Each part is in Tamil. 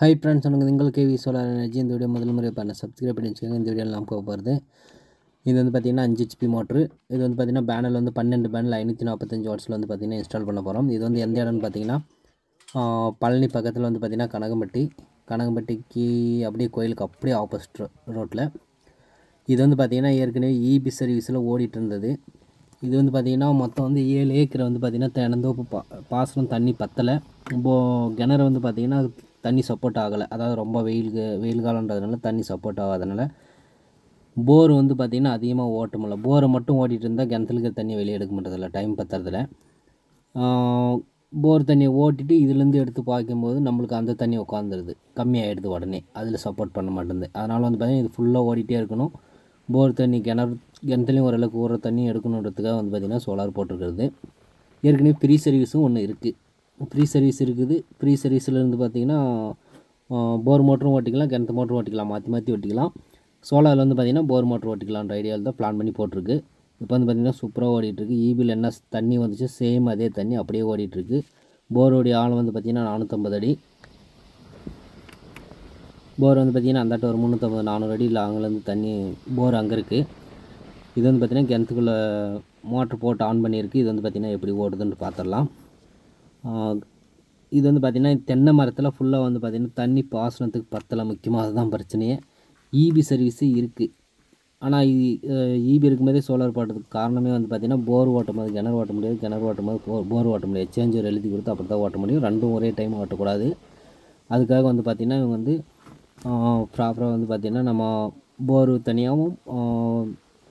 ஹை ஃப்ரெண்ட்ஸ், எனக்கு நீங்கள் கேவி சோலார் எனர்ஜி இந்த வீடியோ முதல் முறை பண்ண சப்ஸ்கிரைப் பண்ணி வச்சுக்கோங்க. இந்த வீடியோவில் நாம் போகிறது இது வந்து பார்த்திங்கன்னா 5 HP மோட்ரு. இது வந்து பார்த்திங்கன்னா பேனல் வந்து 12 பேனல் 545 வாட்ஸில் வந்து பார்த்திங்கன்னா இன்ஸ்டால் பண்ண போகிறோம். இது வந்து எந்த இடம்னு பார்த்திங்கன்னா பழனி பக்கத்தில் வந்து பார்த்திங்கன்னா கனகம்பட்டிக்கு அப்படியே கோயிலுக்கு அப்படியே ஆப்போசிட் ரோட்டில். இது வந்து பார்த்திங்கன்னா ஏற்கனவே இபி சர்வீஸில் ஓடிட்டு இருந்தது. இது வந்து பார்த்திங்கன்னா மொத்தம் வந்து 7 ஏக்கரை வந்து பார்த்திங்கன்னா தென்னந்தோப்பு பாசனம் தண்ணி பத்தலை. கிணறு வந்து பார்த்திங்கன்னா தண்ணி சப்போர்ட் ஆகலை. அதாவது ரொம்ப வெயில் காலன்றதுனால தண்ணி சப்போர்ட் ஆகாதனால போர் வந்து பார்த்திங்கன்னா அதிகமாக ஓட்ட முடியல. போரை மட்டும் ஓட்டிகிட்டு இருந்தால் கிணத்துல இருக்கிற தண்ணி வெளியே எடுக்க மாட்டதில்ல, டைம் பத்துறதில்ல. போர் தண்ணியை ஓட்டிட்டு இதுலேருந்து எடுத்து பார்க்கும்போது நம்மளுக்கு அந்த தண்ணி உட்காந்துருது, கம்மியாகிடுது உடனே, அதில் சப்போர்ட் பண்ண மாட்டேங்குது. அதனால் வந்து பார்த்திங்கன்னா இது ஃபுல்லாக ஓடிட்டே இருக்கணும். போர் தண்ணி கிணத்துலேயும் ஓரளவுக்கு ஊற தண்ணி எடுக்கணுன்றதுக்காக வந்து பார்த்திங்கன்னா சோலார் போட்டிருக்கிறது. ஏற்கனவே ஃப்ரீ சர்வீஸும் ஒன்று இருக்குது. ஃப்ரீ சர்வீஸ் இருக்குது. ஃப்ரீ சர்வீஸில் இருந்து பார்த்திங்கன்னா போர் மோட்டரும் ஓட்டிக்கலாம், கிணத்து மோட்டரும் ஓட்டிக்கலாம், மாற்றி ஓட்டிக்கலாம். சோலாரில் வந்து பார்த்திங்கன்னா போர் மோட்டர் ஓட்டிக்கலான்ற ஐடியாவில் தான் பிளான் பண்ணி போட்டிருக்கு. இப்போ வந்து பார்த்திங்கன்னா சூப்பராக ஓடிட்டுருக்கு. ஈபியில் என்ன தண்ணி வந்துச்சு சேம் அதே தண்ணி அப்படியே ஓடிட்டுருக்கு. போரோடைய ஆழம் வந்து பார்த்திங்கன்னா 450 அடி. போர் வந்து பார்த்திங்கன்னா அந்தாட்ட ஒரு 350-400 அடி லாங்கிலேருந்து தண்ணி போர் அங்கே இருக்குது. இது வந்து பார்த்திங்கன்னா கிணத்துக்குள்ளே மோட்ரு போட்டு ஆன் பண்ணியிருக்கு. இது வந்து பார்த்திங்கன்னா எப்படி ஓடுதுன்னு பார்த்துடலாம். இது வந்து பார்த்திங்கன்னா தென்னை மரத்தில் ஃபுல்லாக வந்து பார்த்திங்கன்னா தண்ணி பாசனத்துக்கு பத்தலை. முக்கியமாக அதுதான் பிரச்சனையே. இபி சர்வீஸு இருக்குது. ஆனால் இபி இருக்கும்போதே சோலார் போட்டதுக்கு காரணமே வந்து பார்த்திங்கன்னா போர் ஓட்டும் போது கிணறு ஓட்ட முடியாது, கிணறு ஓட்டும் போது போர் ஓட்ட முடியாது. சேஞ்சர் எழுதி கொடுத்து அப்படி தான் ஓட்ட முடியும். ரெண்டும் ஒரே டைம் ஓட்டக்கூடாது. அதுக்காக வந்து பார்த்திங்கன்னா இவங்க வந்து ப்ராப்பராக வந்து பார்த்திங்கன்னா நம்ம போர் தனியாகவும்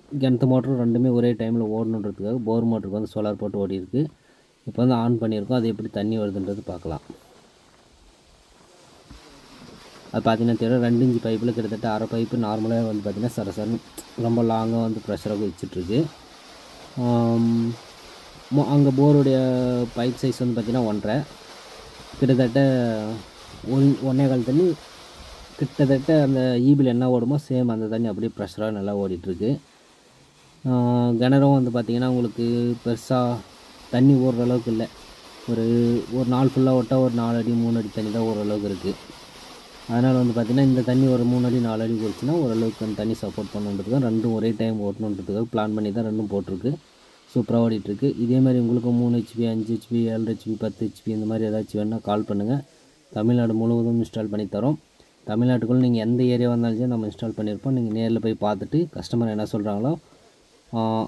கிணத்து மோட்டரும் ரெண்டுமே ஒரே டைமில் ஓடணுன்றதுக்காக போர் மோட்டருக்கு வந்து சோலார் போட்டு ஓடிருக்கு. இப்போ வந்து ஆன் பண்ணியிருக்கோம். அது எப்படி தண்ணி வருதுன்றது பார்க்கலாம். அது பார்த்திங்கன்னா தெரியும், 2 இன்ச் பைப்பில் கிட்டத்தட்ட அரை பைப்பு நார்மலாக வந்து பார்த்திங்கன்னா சரசரன்னு ரொம்ப லாங்காக வந்து ப்ரெஷராக வச்சிட்ருக்கு. அங்கே போருடைய பைப் சைஸ் வந்து பார்த்திங்கன்னா 1.5, கிட்டத்தட்ட 1.25 தண்ணி கிட்டத்தட்ட அந்த ஈபியில் என்ன ஓடுமோ சேம் அந்த தண்ணி அப்படியே ப்ரெஷராக நல்லா ஓடிட்டுருக்கு. கிணறும் வந்து பார்த்திங்கன்னா உங்களுக்கு பெருசாக தண்ணி ஓடுற அளவுக்கு இல்லை. ஒரு நாள் ஃபுல்லாக ஓட்டால் ஒரு 4 அடி 3 அடி தண்ணி தான் ஓரளவுக்கு இருக்குது. அதனால் வந்து பார்த்திங்கன்னா இந்த தண்ணி ஒரு 3 அடி 4 அடி போச்சுன்னா ஓரளவுக்கு அந்த தண்ணி சப்போர்ட் பண்ணுன்றதுக்காக ரெண்டும் ஒரே டைம் ஓட்டணுன்றதுக்காக பிளான் பண்ணி தான் ரெண்டும் போட்டிருக்கு. சூப்பராக ஓடிட்டுருக்கு. இதேமாதிரி உங்களுக்கு 3 HP 5 HP 7 HP 10 HP இந்த மாதிரி ஏதாச்சும் வேணால் கால் பண்ணுங்கள். தமிழ்நாடு முழுவதும் இன்ஸ்டால் பண்ணி தரோம். தமிழ்நாட்டுக்குள்ளே நீங்கள் எந்த ஏரியா வந்தாலும் நம்ம இன்ஸ்டால் பண்ணியிருப்போம். நீங்கள் நேரில் போய் பார்த்துட்டு கஸ்டமர் என்ன சொல்கிறாங்களோ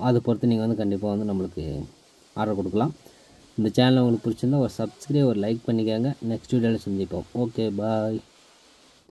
அதை பொறுத்து நீங்கள் வந்து கண்டிப்பாக வந்து நம்மளுக்கு ஆர்டர் கொடுக்கலாம். இந்த சேனல் உங்களுக்கு பிடிச்சிருந்தா ஒரு சப்ஸ்கிரைப் ஒரு லைக் பண்ணிக்கோங்க. நெக்ஸ்ட் வீடியோவில் சந்திப்போம். ஓகே, பாய்.